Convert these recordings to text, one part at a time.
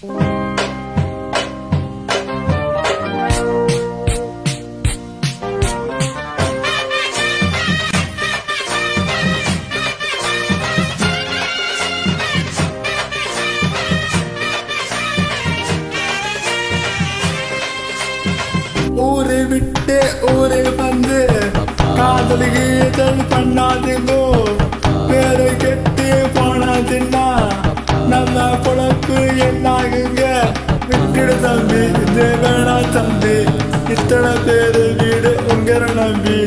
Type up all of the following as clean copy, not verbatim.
ஊரை விட்டு ஊரை வந்து காதலுக்கு எதல் பண்ணாதீங்கோ. பேரை கெட்டு போனாதுன்னா நம்ம பொழப்பு என்னாகுங்க. விட்டுடு தம்பி, இது வேணா தம்பி, இத்தனை பேரு வீடு உங்களை நம்பி.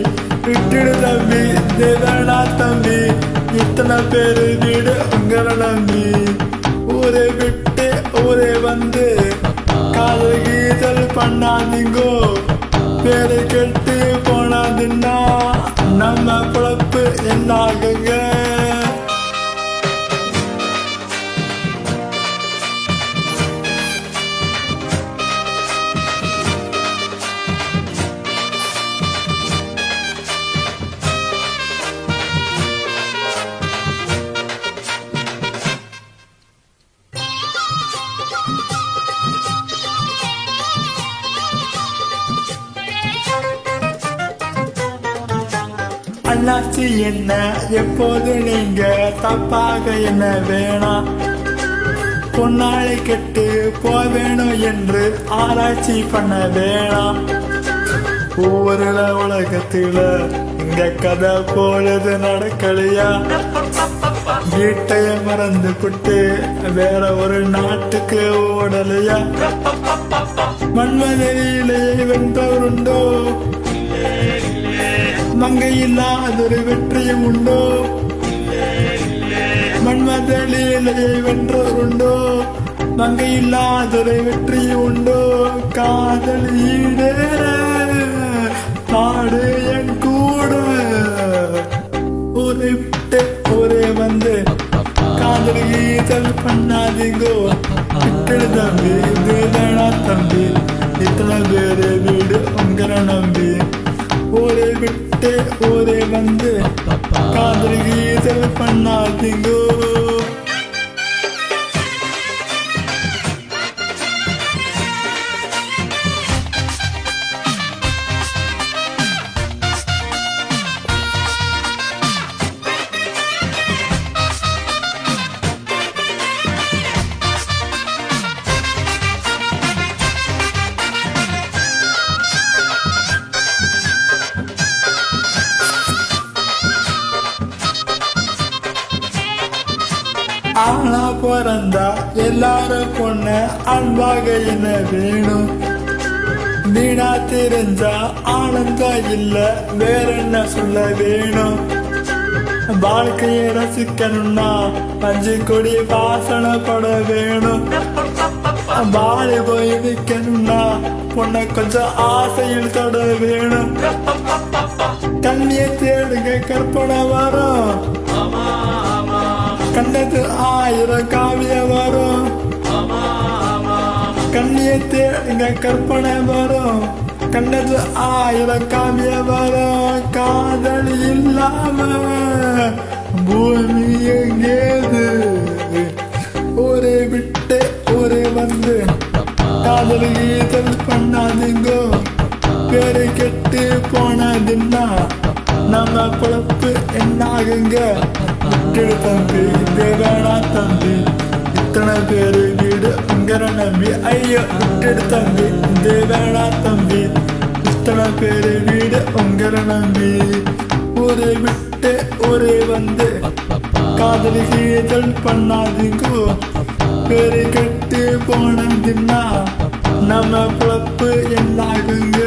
விட்டுடு தம்பி, இது வேணா தம்பி, இத்தனை பேரு வீடு உங்களை நம்பி. ஊரை விட்டு ஊரை வந்து காதல் கீதல் பண்ணாதீங்கோ. பேரை கெட்டு போனாதுன்னா நம்ம பொழப்பு என்னாகுங்க. அண்ணாச்சி என்ன எப்போது நீங்க தப்பாக என்ன வேணாம். பொன்னாளை கெட்டு போவேணும் என்று ஆராய்ச்சி பண்ண வேணாம். ஒவ்வொரு உலகத்துல இங்க கதை போலது நடக்கலையா. வீட்டைய மறந்து விட்டு வேற ஒரு நாட்டுக்கு ஓடலையா. மன்மதனிலே வென்றவருண்டோ, மங்கையில்லாதொரு வெற்றியும் உண்டோ. மன்மதலீலையை வென்றோருண்டோ, மங்கையில்லாதொரு வெற்றியும் உண்டோ. காதல் ஈடேற பாடு என் கூட. ஊரை விட்டு ஊரே வந்து காதல் ஈதல் பண்ணாதீங்கோ. விட்டுடு தம்பி, இது வேணா தம்பி, இத்தனை பேரு வீடு உங்களை நம்பி. ஊரை விட்டு ஊரை வந்து காதல் கீதல் பண்ணாதீங்கோ. ஆனா பிறந்தா எல்லாரும் பொண்ணு அன்பாக என்ன வேணும். வீணா தெரிஞ்சா ஆனந்தம் இல்ல வேற என்ன சொல்ல வேணும். வாழ்க்கையை ரசிக்கணும்னா பஞ்சு கொடி வாசனை பட வேணும். வாழை போய் விற்கணும்னா பொண்ணை கொஞ்சம் ஆசையில் தொட வேணும். கண்ணியை தேடுங்க கற்பனை வரும். கண்டது 1000 காவிய வரும். கண்ணியை தேடுங்க கற்பனை வரும். கண்டது 1000 காவிய வரும். காதல் இல்லாம பூமி எங்கேது. ஊரை விட்டு ஊரை வந்து காதல் ஈதல் பண்ணாதீங்கோ. பேரை கெட்டு போனதுன்னா நம்ம பொழப்பு என்னாகுங்க. விட்டுடு தம்பி, இது வேணா தம்பி, இத்தனை பேரு வீடு உங்களை நம்பி. ஐயோ விட்டுடு தம்பி, இது வேணா தம்பி, இத்தனை பேரு வீடு உங்களை நம்பி. ஊரை விட்டு ஊரை வந்து காதல் கீதல் பண்ணாதீங்கோ. பேரை கெட்டு போனதுன்னா நம்ம பொழப்பு என்னாகுங்க.